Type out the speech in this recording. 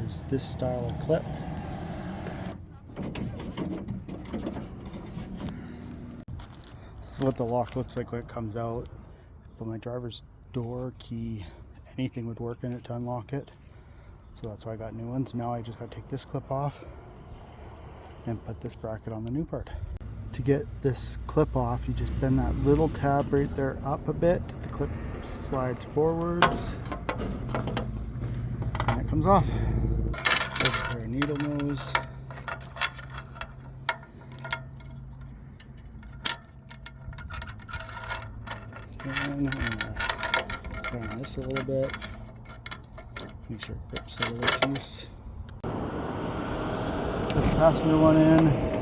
There's this style of clip. This is what the lock looks like when it comes out. But my driver's door key, anything would work in it to unlock it. So that's why I got new ones. Now I just got to take this clip off and put this bracket on the new part. To get this clip off, you just bend that little tab right there up a bit. The clip slides forwards and it comes off. There's a pair of needle nose. And I'm gonna turn this a little bit. Make sure it grips the little piece. Put the passenger one in.